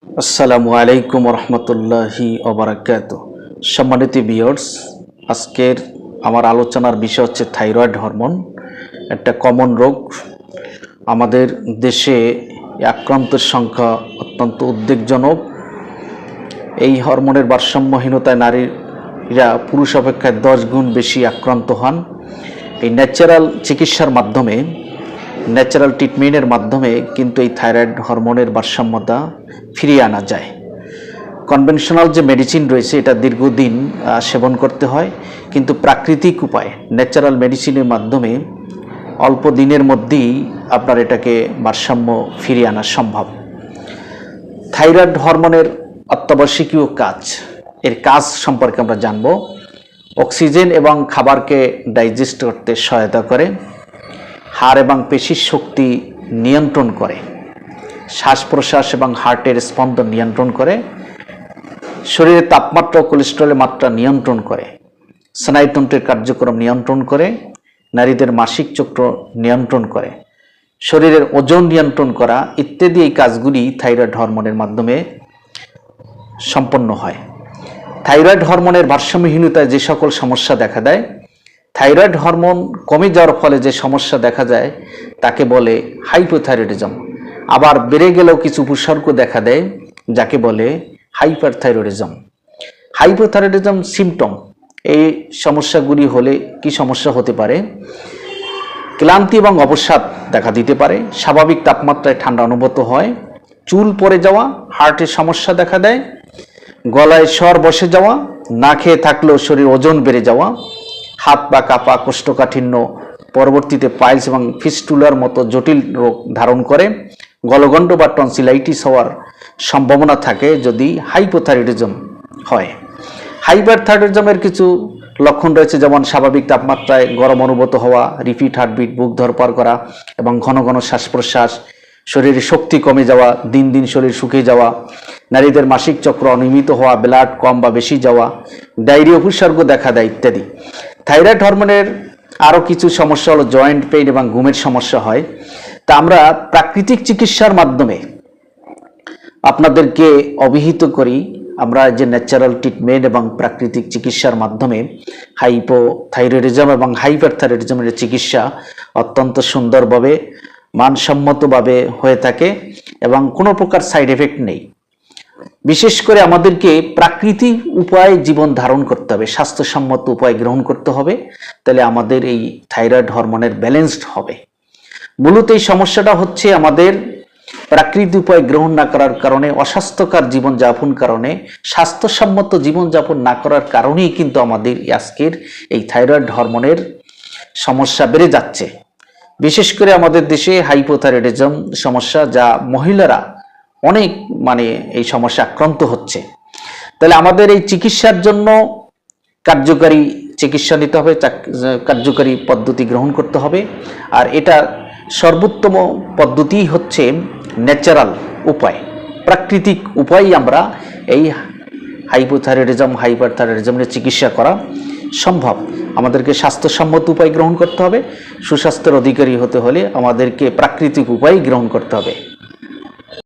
আসসালামু আলাইকুম রহমতুল্লাহি ওবারাকাতু। সম্মানিত ভিউয়ার্স, আজকের আমার আলোচনার বিষয় হচ্ছে থাইরয়েড হরমোন। একটা কমন রোগ। আমাদের দেশে আক্রান্তের সংখ্যা অত্যন্ত উদ্বেগজনক। এই হরমোনের ভারসাম্যহীনতায় নারীরা পুরুষ অপেক্ষায় 10 গুণ বেশি আক্রান্ত হন। এই ন্যাচারাল চিকিৎসার মাধ্যমে, ন্যাচারাল ট্রিটমেন্টের মাধ্যমে কিন্তু এই থাইরয়েড হরমোনের ভারসাম্যতা ফিরিয়ে আনা যায়। কনভেনশনাল যে মেডিসিন রয়েছে এটা দীর্ঘদিন সেবন করতে হয়, কিন্তু প্রাকৃতিক উপায় ন্যাচারাল মেডিসিনের মাধ্যমে অল্প দিনের মধ্যেই আপনার এটাকে ভারসাম্য ফিরিয়ে আনা সম্ভব। থাইরয়েড হরমোনের অত্যাবশ্যকীয় কাজ, এর কাজ সম্পর্কে আমরা জানব। অক্সিজেন এবং খাবারকে ডাইজেস্ট করতে সহায়তা করে, হাড় এবং পেশির শক্তি নিয়ন্ত্রণ করে, শ্বাস প্রশ্বাস এবং হার্টের স্পন্দন নিয়ন্ত্রণ করে, শরীরের তাপমাত্রা ও কোলেস্টেরলের মাত্রা নিয়ন্ত্রণ করে, স্নায়ুতন্ত্রের কার্যক্রম নিয়ন্ত্রণ করে, নারীদের মাসিক চক্র নিয়ন্ত্রণ করে, শরীরের ওজন নিয়ন্ত্রণ করা ইত্যাদি এই কাজগুলি থাইরয়েড হরমোনের মাধ্যমে সম্পন্ন হয়। থাইরয়েড হরমোনের ভারসাম্যহীনতায় যে সকল সমস্যা দেখা দেয়, থাইরয়েড হরমোন কমে যাওয়ার ফলে যে সমস্যা দেখা যায় তাকে বলে হাইপোথাইরয়েডিজম। আবার বেড়ে গেলেও কিছু উপসর্গ দেখা দেয় যাকে বলে হাইপারথাইরয়েডিজম। হাইপোথাইরয়েডিজম সিমটম, এই সমস্যাগুলি হলে কি সমস্যা হতে পারে? ক্লান্তি এবং অবসাদ দেখা দিতে পারে, স্বাভাবিক তাপমাত্রায় ঠান্ডা অনুভূত হয়, চুল পড়ে যাওয়া, হার্টের সমস্যা দেখা দেয়, গলায় স্বর বসে যাওয়া, না খেয়ে থাকলেও শরীর ওজন বেড়ে যাওয়া, হাত পা কাঁপা, কোষ্ঠকাঠিন্য, পরবর্তীতে পাইলস এবং ফিস্টুলার মতো জটিল রোগ ধারণ করে, গলগণ্ড বা টনসিলাইটিস হওয়ার সম্ভাবনা থাকে যদি হাইপোথাইরয়েডিজম হয়। হাইপারথাইরয়েডিজমের কিছু লক্ষণ রয়েছে, যেমন স্বাভাবিক তাপমাত্রায় গরম অনুভূত হওয়া, রিপিট হার্টবিট, বুক ধরপড় করা এবং ঘন ঘন শ্বাস প্রশ্বাস, শরীরে শক্তি কমে যাওয়া, দিন দিন শরীর শুকিয়ে যাওয়া, নারীদের মাসিক চক্র অনিয়মিত হওয়া, ব্লাড কম বা বেশি যাওয়া, ডায়রিয়া উপসর্গ দেখা দেয় ইত্যাদি। থাইরয়েড হরমোনের আরও কিছু সমস্যা হলো জয়েন্ট পেইন এবং ঘুমের সমস্যা হয়। তা আমরা প্রাকৃতিক চিকিৎসার মাধ্যমে আপনাদেরকে অবহিত করি। আমরা যে ন্যাচারাল ট্রিটমেন্ট এবং প্রাকৃতিক চিকিৎসার মাধ্যমে হাইপোথাইরয়েডিজম এবং হাইপারথাইরয়েডিজমের চিকিৎসা অত্যন্ত সুন্দরভাবে মানসম্মতভাবে হয়ে থাকে এবং কোনো প্রকার সাইড এফেক্ট নেই। বিশেষ করে আমাদেরকে প্রাকৃতিক উপায়ে জীবন ধারণ করতে হবে, স্বাস্থ্যসম্মত উপায় গ্রহণ করতে হবে, তাহলে আমাদের এই থাইরয়েড হরমোনের ব্যালেন্সড হবে। মূলত এই সমস্যাটা হচ্ছে আমাদের প্রাকৃতিক উপায় গ্রহণ না করার কারণে, অস্বাস্থ্যকর জীবনযাপন কারণে, স্বাস্থ্যসম্মত জীবনযাপন না করার কারণেই কিন্তু আমাদের আজকের এই থাইরয়েড হরমোনের সমস্যা বেড়ে যাচ্ছে। বিশেষ করে আমাদের দেশে হাইপোথাইরয়েডিজম সমস্যা, যা মহিলারা অনেক এই সমস্যা আক্রান্ত হচ্ছে। তাহলে আমাদের এই চিকিৎসার জন্য কার্যকারী চিকিৎসা নিতে হবে, কার্যকারী পদ্ধতি গ্রহণ করতে হবে। আর এটা সর্বোত্তম পদ্ধতি হচ্ছে ন্যাচারাল উপায়, প্রাকৃতিক উপায়। আমরা এই হাইপোথাইরয়েডিজম হাইপারথাইরয়েডিজমের চিকিৎসা করা সম্ভব। আমাদেরকে স্বাস্থ্যসম্মত উপায় গ্রহণ করতে হবে। সুস্বাস্থ্যের অধিকারী হতে হলে আমাদেরকে প্রাকৃতিক উপায় গ্রহণ করতে হবে।